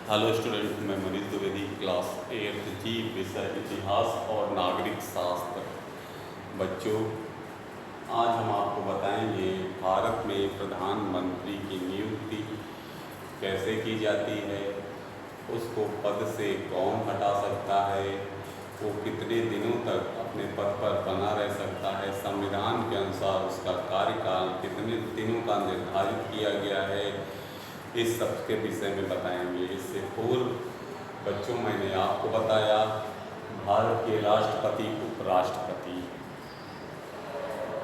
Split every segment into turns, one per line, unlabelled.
Hello student, मैं Manish Dwivedi, class 8th जी, विषय इतिहास और नागरिक शास्त्र। बच्चों, आज हम आपको बताएंगे भारत में प्रधानमंत्री की नियुक्ति कैसे की जाती है, उसको पद से कौन हटा सकता है, वो कितने दिनों तक अपने पद पर बना रह सकता है, संविधान के अनुसार उसका कार्यकाल कितने दिनों का निर्धारित किया गया है, इस सब के विषय में बताएंगे। इससे पूर्व बच्चों, मैंने आपको बताया भारत के राष्ट्रपति उपराष्ट्रपति।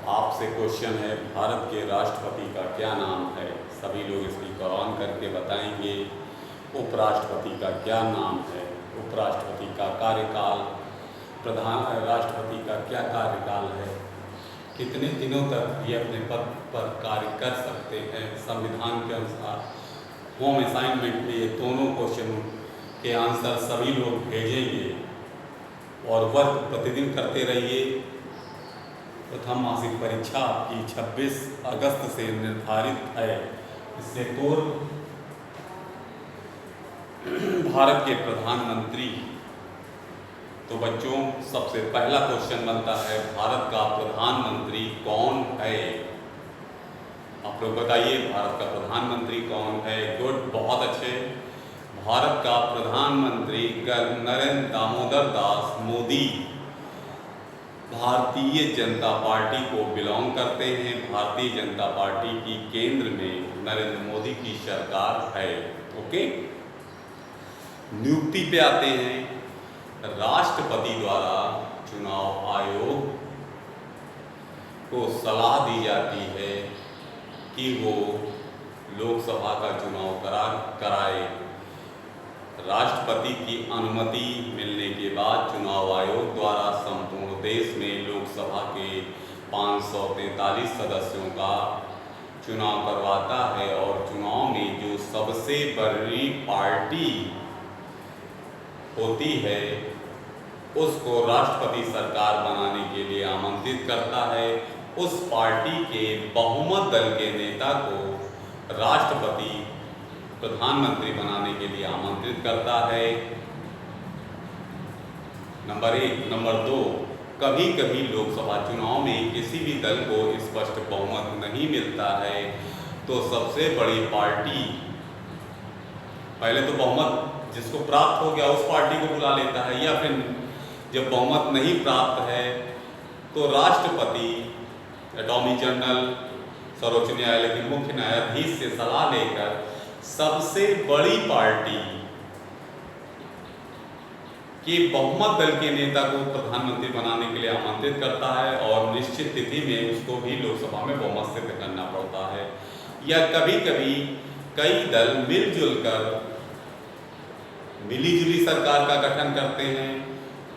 आपसे क्वेश्चन है, भारत के राष्ट्रपति का क्या नाम है? सभी लोग स्पीकर ऑन करके बताएंगे उपराष्ट्रपति का क्या नाम है, उपराष्ट्रपति का कार्यकाल, प्रधान राष्ट्रपति का क्या कार्यकाल है, कितने दिनों तक ये अपने पद पर कार्य कर सकते हैं संविधान के अनुसार। होम असाइनमेंट में ये दोनों क्वेश्चन के आंसर सभी लोग भेजेंगे और वर्क प्रतिदिन करते रहिए। प्रथम मासिक परीक्षा की 26 अगस्त से निर्धारित है। इससे पूर्व भारत के प्रधानमंत्री, तो बच्चों सबसे पहला क्वेश्चन बनता है, भारत का प्रधानमंत्री कौन है? आप लोग बताइए, भारत का प्रधानमंत्री कौन है? गुड, बहुत अच्छे। भारत का प्रधानमंत्री नरेंद्र दामोदर दास मोदी भारतीय जनता पार्टी को बिलोंग करते हैं। भारतीय जनता पार्टी की केंद्र में नरेंद्र मोदी की सरकार है। ओके, नियुक्ति पे आते हैं। राष्ट्रपति द्वारा चुनाव आयोग को सलाह दी जाती है कि वो लोकसभा का चुनाव कराए। राष्ट्रपति की अनुमति मिलने के बाद चुनाव आयोग द्वारा संपूर्ण देश में लोकसभा के 543 सदस्यों का चुनाव करवाता है और चुनाव में जो सबसे बड़ी पार्टी होती है उसको राष्ट्रपति सरकार बनाने के लिए आमंत्रित करता है। उस पार्टी के बहुमत दल के नेता को राष्ट्रपति प्रधानमंत्री बनाने के लिए आमंत्रित करता है। नंबर 1। नंबर 2, कभी कभी लोकसभा चुनाव में किसी भी दल को स्पष्ट बहुमत नहीं मिलता है तो सबसे बड़ी पार्टी पहले तो बहुमत जिसको प्राप्त हो गया उस पार्टी को बुला लेता है, या फिर जब बहुमत नहीं प्राप्त है तो राष्ट्रपति, अटॉर्नी जनरल, सर्वोच्च न्यायालय के मुख्य न्यायाधीश से सलाह लेकर सबसे बड़ी पार्टी के बहुमत दल के नेता को प्रधानमंत्री बनाने के लिए आमंत्रित करता है और निश्चित तिथि में उसको भी लोकसभा में बहुमत सिद्ध करना पड़ता है। या कभी कभी कई दल मिलजुल कर मिलीजुली सरकार का गठन करते हैं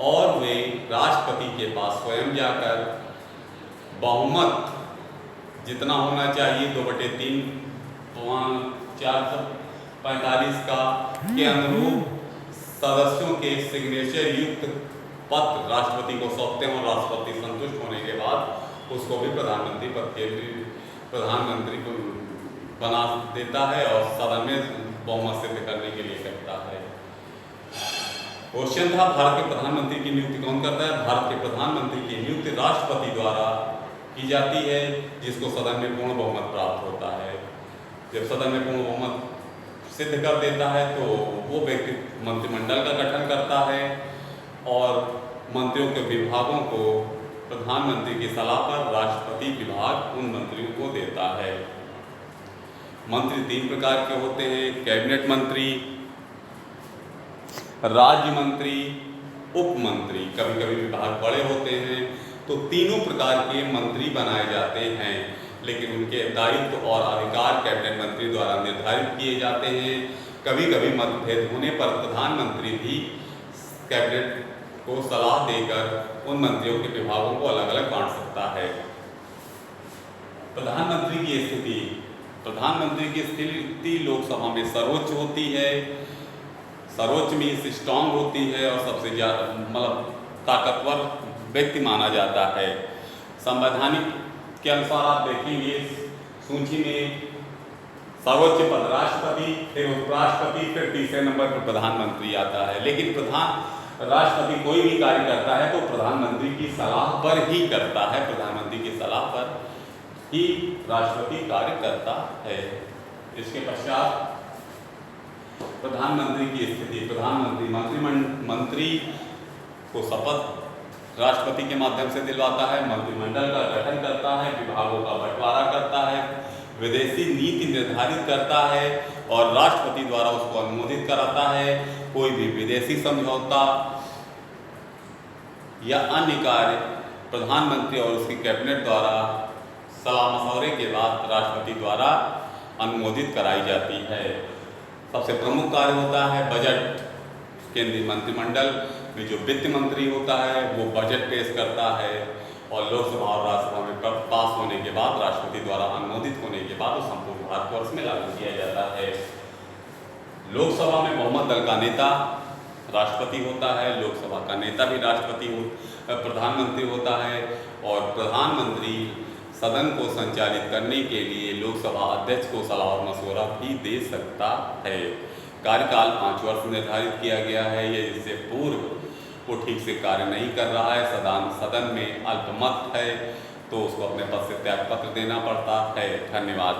और वे राष्ट्रपति के पास स्वयं जाकर बहुमत जितना होना चाहिए 2/3 445 का के अनुरूप सदस्यों के सिग्नेचर युक्त पत्र राष्ट्रपति को सौंपते हैं और राष्ट्रपति संतुष्ट होने के बाद उसको भी प्रधानमंत्री पद के प्रधानमंत्री को बना देता है और सदन में बहुमत सिद्ध करने के लिए कहता है। क्वेश्चन था, भारत के प्रधानमंत्री की नियुक्ति कौन करता है? भारत के प्रधानमंत्री की नियुक्ति राष्ट्रपति द्वारा की जाती है जिसको सदन में पूर्ण बहुमत प्राप्त होता है। जब सदन में पूर्ण बहुमत सिद्ध कर देता है तो वो व्यक्ति मंत्रिमंडल का गठन करता है और मंत्रियों के विभागों को प्रधानमंत्री की सलाह पर राष्ट्रपति विभाग उन मंत्रियों को देता है। मंत्री 3 प्रकार के होते हैं, कैबिनेट मंत्री, राज्य मंत्री, उप मंत्री। कभी कभी विभाग बड़े होते हैं तो तीनों प्रकार के मंत्री बनाए जाते हैं, लेकिन उनके दायित्व और अधिकार कैबिनेट मंत्री द्वारा निर्धारित किए जाते हैं। कभी कभी मतभेद होने पर प्रधानमंत्री भी कैबिनेट को सलाह देकर उन मंत्रियों के विभागों को अलग अलग बांट सकता है। प्रधानमंत्री की स्थिति लोकसभा में सर्वोच्च होती है। सर्वोच्च मीन्स स्ट्रांग होती है और सबसे ज़्यादा मतलब ताकतवर व्यक्ति माना जाता है। संवैधानिक के अनुसार आप देखेंगे सूची में सर्वोच्च पद राष्ट्रपति, फिर उपराष्ट्रपति, फिर तीसरे नंबर पर प्रधानमंत्री आता है। लेकिन राष्ट्रपति कोई भी कार्य करता है तो प्रधानमंत्री की सलाह पर ही करता है, प्रधानमंत्री की सलाह पर ही राष्ट्रपति कार्य करता है। इसके पश्चात प्रधानमंत्री की स्थिति, प्रधानमंत्री मंत्री को शपथ राष्ट्रपति के माध्यम से दिलवाता है, मंत्रिमंडल का गठन करता है, विभागों का बंटवारा करता है, विदेशी नीति निर्धारित करता है और राष्ट्रपति द्वारा उसको अनुमोदित कराता है। कोई भी विदेशी समझौता या अन्य कार्य प्रधानमंत्री और उसकी कैबिनेट द्वारा सलाह मशवरे के बाद राष्ट्रपति द्वारा अनुमोदित कराई जाती है। सबसे प्रमुख कार्य होता है बजट। केंद्रीय मंत्रिमंडल में जो वित्त मंत्री होता है वो बजट पेश करता है और लोकसभा और राज्यसभा में पास होने के बाद, राष्ट्रपति द्वारा अनुमोदित होने के बाद वो संपूर्ण भारतवर्ष में लागू किया जाता है। लोकसभा में बहुमत दल का नेता राष्ट्रपति होता है, लोकसभा का नेता भी प्रधानमंत्री होता है और प्रधानमंत्री सदन को संचालित करने के लिए लोकसभा अध्यक्ष को सलाह और मशवरा भी दे सकता है। कार्यकाल 5 वर्ष निर्धारित किया गया है। ये इससे पूर्व वो ठीक से कार्य नहीं कर रहा है, सदन में अल्पमत है तो उसको अपने पद से त्यागपत्र देना पड़ता है। धन्यवाद।